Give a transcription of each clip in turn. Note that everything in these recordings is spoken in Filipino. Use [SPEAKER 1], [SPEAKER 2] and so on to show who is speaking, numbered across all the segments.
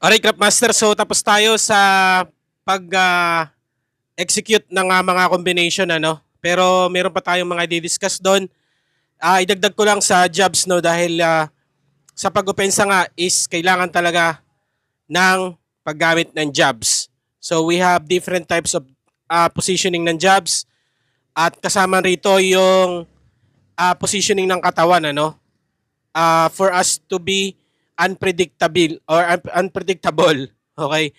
[SPEAKER 1] Alright, Craft Master. So, tapos tayo sa pag-execute ng mga combination, ano? Pero meron pa tayong mga i-discuss doon. Idagdag ko lang sa jobs, no? Dahil sa pag-opensa nga is kailangan talaga ng paggamit ng jobs. So, we have different types of positioning ng jobs. At kasama rito yung positioning ng katawan, ano? For us to be unpredictable, okay?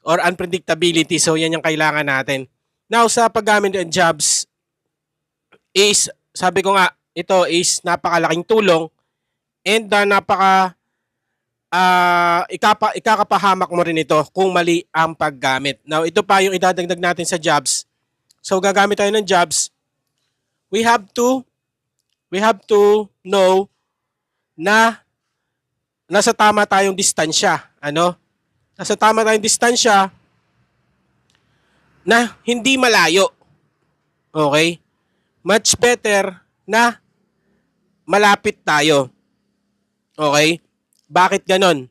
[SPEAKER 1] Or unpredictability. So yan yung kailangan natin. Now sa paggamit ng jobs is, sabi ko nga, ito is napakalaking tulong and ikakapahamak mo rin ito kung mali ang paggamit. Now ito pa yung idadagdag natin sa jobs. So gagamit tayo ng jobs. We have to know na nasa tama tayong distansya. Ano? Nasa tama tayong distansya na hindi malayo. Okay? Much better na malapit tayo. Okay? Bakit ganon?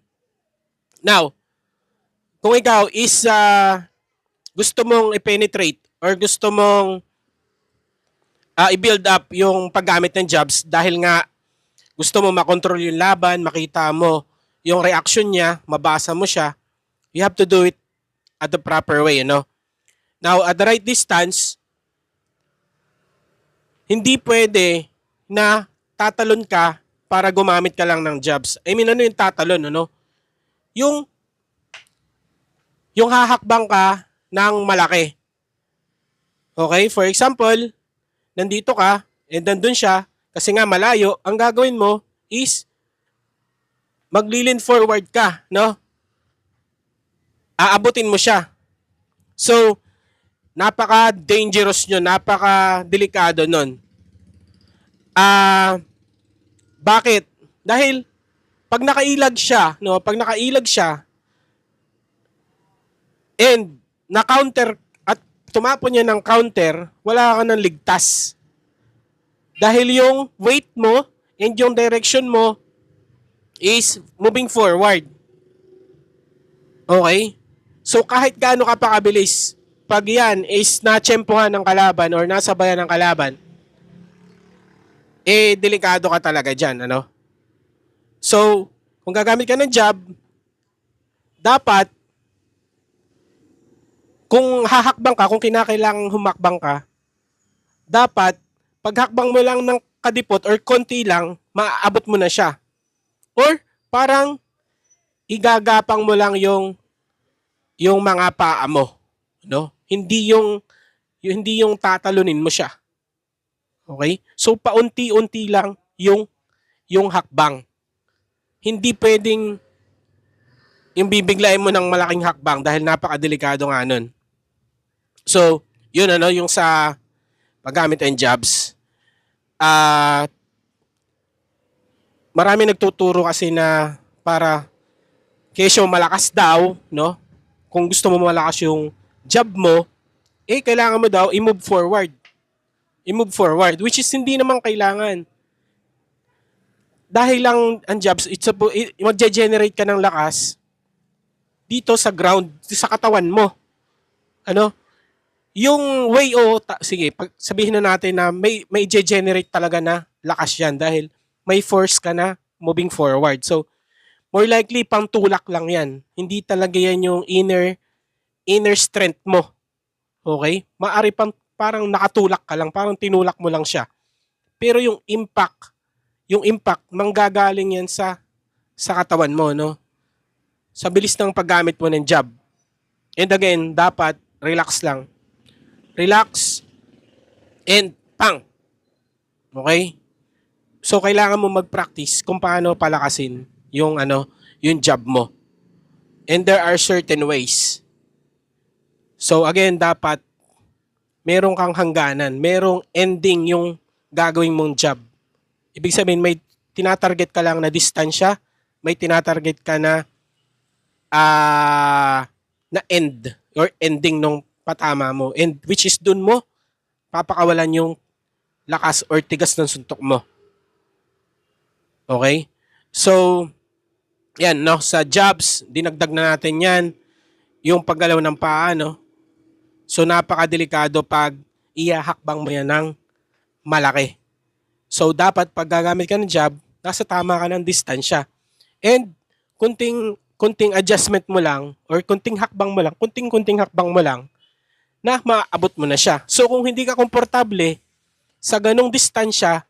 [SPEAKER 1] Now, kung ikaw is gusto mong i-penetrate or gusto mong i-build up yung paggamit ng jobs dahil nga gusto mo makontrol yung laban, makita mo yung reaction niya, mabasa mo siya, you have to do it at the proper way, you know? Now, at the right distance, hindi pwede na tatalon ka para gumamit ka lang ng jobs. I mean, ano yung tatalon, ano? Yung hahakbang ka ng malaki. Okay? For example, nandito ka, and nandun siya, kasi nga malayo, ang gagawin mo is maglilin forward ka, no? Aabutin mo siya. So, napaka-dangerous nyo, napaka-delikado nun. Bakit? Dahil pag nakailag siya, no, and na-counter at tumapon niya ng counter, wala ka ng ligtas. Dahil yung weight mo and yung direction mo is moving forward. Okay? So kahit gaano ka pa kabilis, pag yan is natsyempohan ng kalaban or nasabayan ng kalaban, delikado ka talaga dyan, ano? So, kung gagamit ka ng job, dapat, kung hahakbang ka, kung kinakailangang humakbang ka, dapat, paghakbang mo lang ng kadipot or konti lang, maaabot mo na siya. Or parang igagapang mo lang yung mga paa mo, no? Hindi yung tatalunin mo siya. Okay? So paunti-unti lang yung hakbang. Hindi pwedeng yung bibiglayin mo ng malaking hakbang dahil napakadelikado nga nun. So, yun ano, yung sa paggamit ng jobs. Marami nagtuturo kasi na para kesyo malakas daw, no? Kung gusto mo malakas yung job mo, kailangan mo daw i-move forward. I-move forward, which is hindi naman kailangan. Dahil lang ang jobs, magge-generate ka ng lakas dito sa ground, sa katawan mo. Ano? Yung way sige, sabihin na natin na may generate talaga na lakas yan dahil may force ka na moving forward. So, more likely, pang tulak lang yan. Hindi talaga yan yung inner strength mo. Okay? Maari parang nakatulak ka lang, parang tinulak mo lang siya. Pero yung impact, manggagaling yan sa katawan mo, no? Sa bilis ng paggamit mo ng job. And again, dapat relax lang. Relax and pang. Okay? So kailangan mo mag-practice kung paano palakasin yung job mo. And there are certain ways. So again, dapat merong kang hangganan, merong ending yung gagawin mong job. Ibig sabihin, may tinatarget ka lang na distansya, may tinatarget ka na end or ending nung patama mo. And which is dun mo papakawalan yung lakas or tigas ng suntok mo. Okay? So, Yan, no? Sa jobs, dinagdag na natin yan. Yung paggalaw ng paa, no? So, napakadelikado pag ihahakbang mo yan ng malaki. So, dapat pag gagamit ka ng job, nasa tama ka ng distansya. And, kunting adjustment mo lang, or kunting hakbang mo lang, kunting hakbang mo lang, na maaabot mo na siya. So, kung hindi ka komportable sa ganong distansya,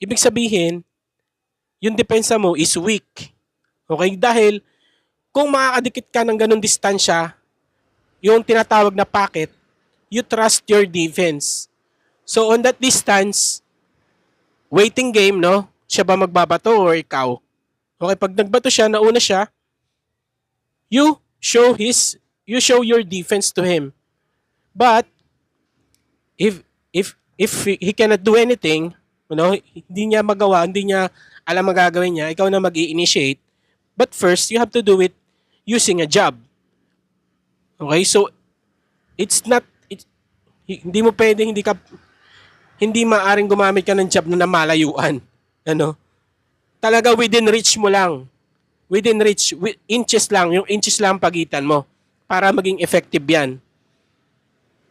[SPEAKER 1] ibig sabihin, yung depensa mo is weak. Okay? Dahil, kung makakadikit ka ng ganong distansya, yung tinatawag na pocket, you trust your defense. So, on that distance, waiting game, no? Siya ba magbabato or ikaw? Okay, pag nagbato siya, nauna siya, you show your defense to him. But if he cannot do anything, hindi niya magawa, hindi niya alam magagawin niya, ikaw na mag-i-initiate. But first, you have to do it using a jab. Okay? So hindi mo pwedeng hindi maaring gumamit ka ng jab na namalayuan. Talaga within reach mo lang. Within reach, inches lang, yung inches lang pagitan mo para maging effective yan.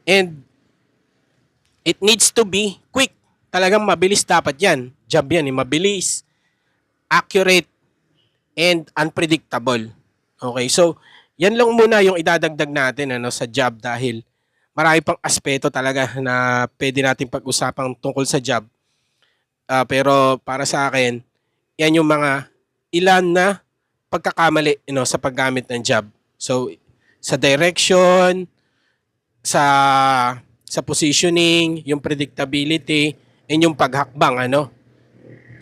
[SPEAKER 1] And it needs to be quick. Talagang mabilis dapat yan. Jab yan, mabilis, accurate, and unpredictable. Okay, so yan lang muna yung idadagdag natin sa jab dahil marami pang aspeto talaga na pwede natin pag-usapang tungkol sa jab. Pero para sa akin, yan yung mga ilan na pagkakamali sa paggamit ng jab. So sa direction, sa positioning, yung predictability, and yung paghakbang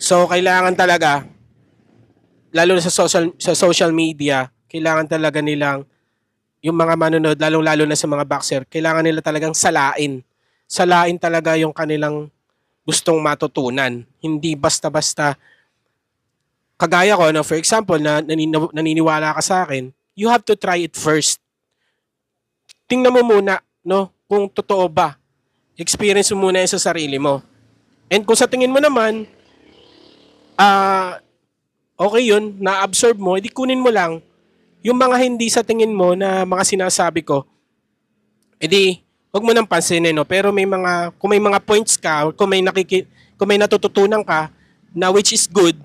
[SPEAKER 1] So kailangan talaga lalo na sa social media, kailangan talaga nilang yung mga manonood, lalong-lalo na sa mga boxer, kailangan nila talagang salain. Salain talaga yung kanilang gustong matutunan. Hindi basta-basta kagaya ko, for example, na naniniwala ka sa akin, you have to try it first. Tingnan mo muna, kung totoo ba. Experience mo muna yan sa sarili mo. And kung sa tingin mo naman, okay yun, na-absorb mo, edi kunin mo lang. Yung mga hindi sa tingin mo na mga sinasabi ko, edi wag mo nang pansinin, pero kung may mga points ka, kung may natututunan ka na which is good,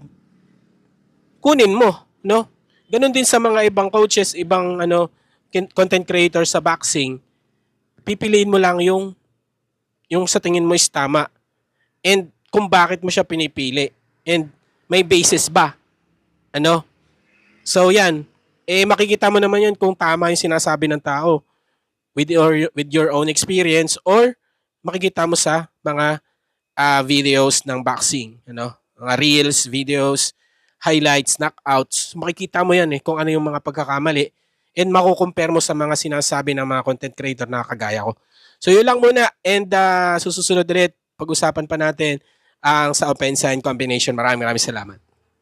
[SPEAKER 1] kunin mo, Ganon din sa mga ibang coaches, ibang content creators sa boxing. Pipiliin mo lang yung sa tingin mo is tama. And kung bakit mo siya pinipili. And may basis ba? So yan, makikita mo naman yan kung tama yung sinasabi ng tao with your own experience, or makikita mo sa mga videos ng boxing, mga reels, videos, highlights, knockouts. Makikita mo yan kung ano yung mga pagkakamali, and makukompare mo sa mga sinasabi ng mga content creator na kagaya ko. So yun lang muna, and susunod ulit, pag-usapan pa natin ang sa offense and combination. Maraming salamat.